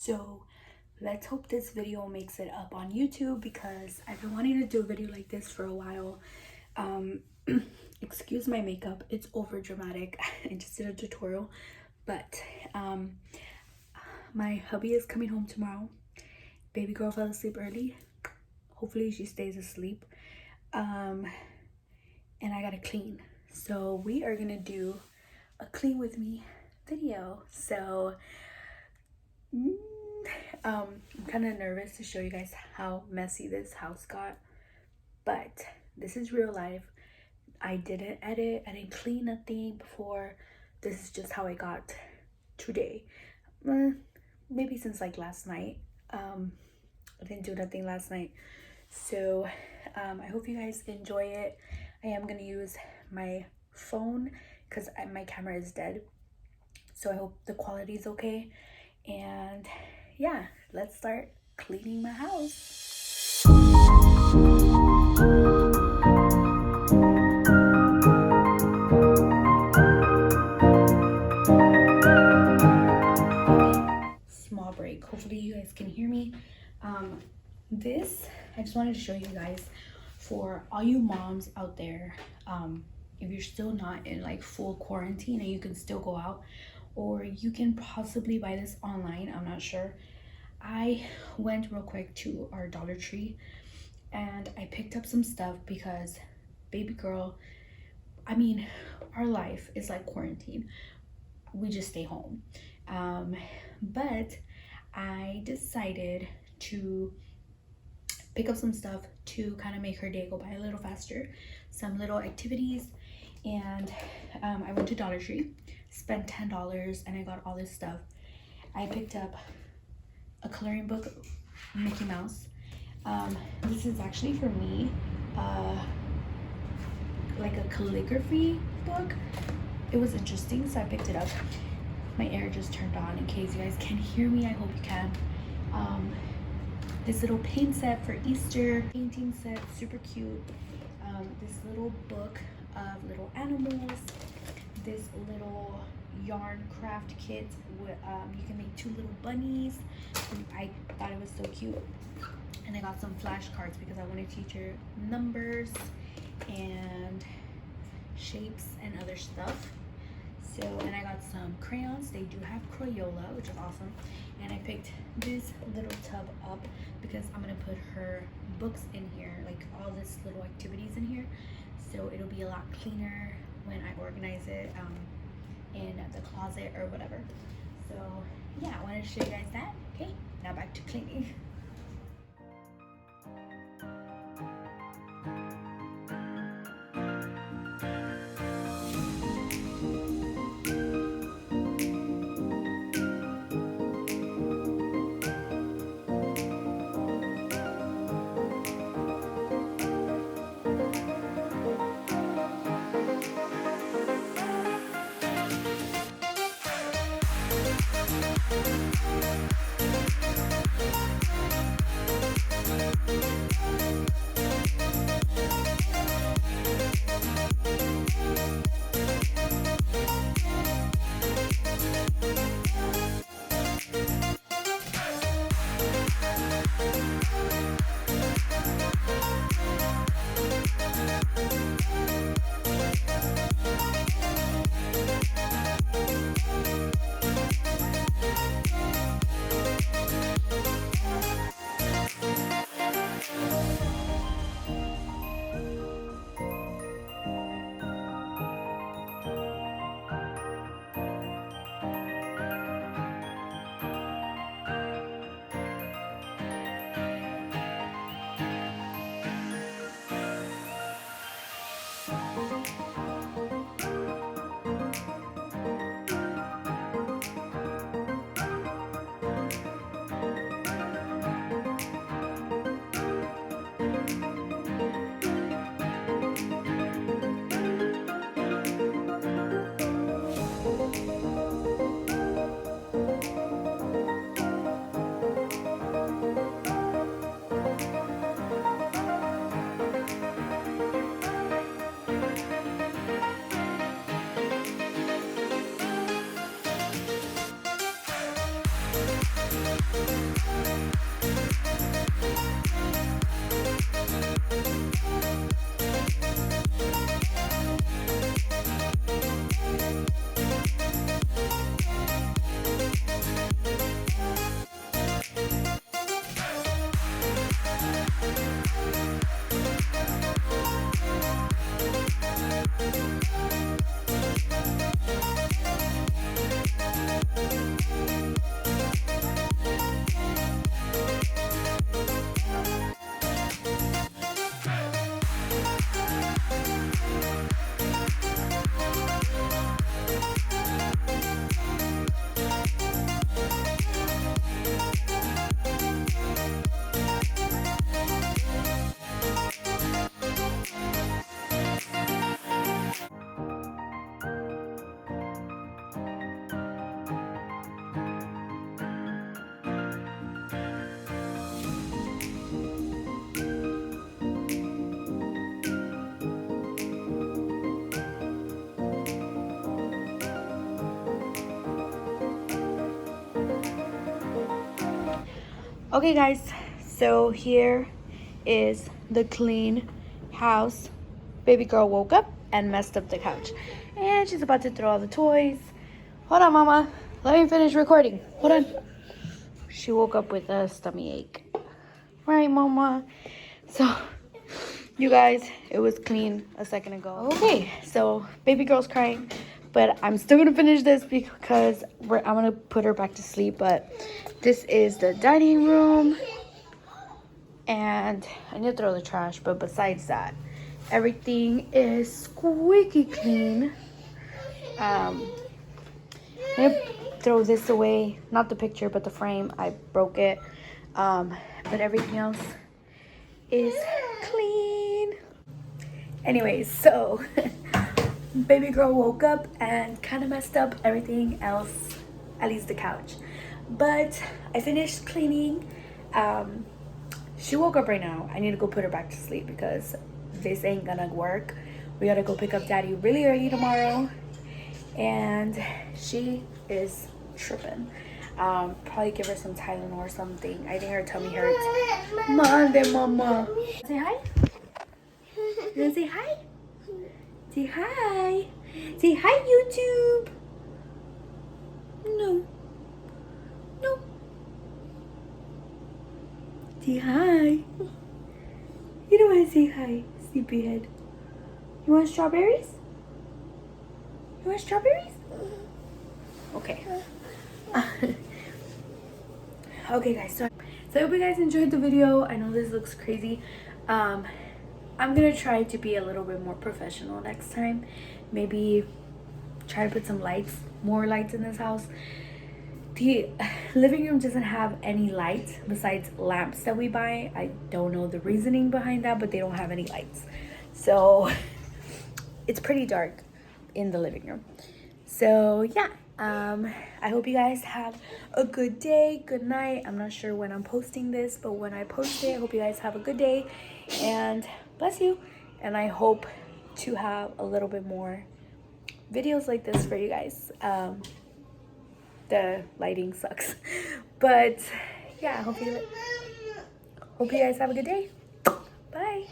So let's hope this video makes it up on YouTube because I've been wanting to do a video like this for a while. Excuse my makeup, it's over dramatic. I just did a tutorial, but my hubby is coming home tomorrow. Baby girl fell asleep early. Hopefully she stays asleep. And I gotta clean. So we are gonna do a clean with me video. So I'm kind of nervous to show you guys how messy this house got, but this is real life. I didn't edit, I didn't clean nothing before. This is just how I got today. Maybe since like last night. I didn't do nothing last night, so I hope you guys enjoy it. I am gonna use my phone because my camera is dead, so I hope the quality is okay. And yeah, let's start cleaning my house. Small break. Hopefully you guys can hear me. This, I just wanted to show you guys for all you moms out there. If you're still not in like full quarantine and you can still go out, or you can possibly buy this online, I'm not sure. I went real quick to our Dollar Tree and I picked up some stuff because baby girl, I mean, our life is like quarantine. We just stay home. But I decided to pick up some stuff to kind of make her day go by a little faster, some little activities. And I went to Dollar Tree, spent $10, and I got all this stuff. I picked up a coloring book, Mickey Mouse. This is actually for me, like a calligraphy book. It was interesting, so I picked it up. My air just turned on in case you guys can hear me. I hope you can. This little paint set for Easter, painting set, super cute. This little book of little animals, this little yarn craft kit with you can make 2 little bunnies. I thought it was so cute. And I got some flashcards because I want to teach her numbers and shapes and other stuff. So, and I got some crayons. They do have Crayola, which is awesome. And I picked this little tub up because I'm gonna put her books in here, like all this little activities in here, so it'll be a lot cleaner when I organize it in the closet or whatever. So yeah, I wanted to show you guys that. Okay, now back to cleaning. Okay guys, so here is the clean house. Baby girl woke up and messed up the couch, and she's about to throw all the toys. Hold on, mama, let me finish recording. Hold on. She woke up with a tummy ache, right, mama? So you guys, it was clean a second ago. Okay, so baby girl's crying, but I'm still gonna finish this because I'm gonna put her back to sleep. But this is the dining room, and I need to throw the trash, but besides that, everything is squeaky clean. I'm gonna throw this away, not the picture but the frame. I broke it, but everything else is clean. Anyways, so baby girl woke up and kind of messed up everything else, at least the couch. But I finished cleaning. She woke up right now. I need to go put her back to sleep because this ain't gonna work. We gotta go pick up daddy really early tomorrow, and she is tripping. Probably give her some Tylenol or something. I think her tummy hurts. Mama. Say hi. You wanna say hi? Say hi. Say hi, YouTube. No. No. Say hi. You don't want to say hi, sleepyhead. You want strawberries? You want strawberries? Okay. Okay, guys. So I hope you guys enjoyed the video. I know this looks crazy. I'm gonna try to be a little bit more professional next time. Maybe try to put some lights, more lights in this house. The living room doesn't have any lights besides lamps that we buy. I don't know the reasoning behind that, but they don't have any lights. So it's pretty dark in the living room. So yeah, I hope you guys have a good day, good night. I'm not sure when I'm posting this, but when I post it, I hope you guys have a good day and bless you. And I hope to have a little bit more videos like this for you guys. The lighting sucks, but yeah, I hope you guys have a good day. Bye.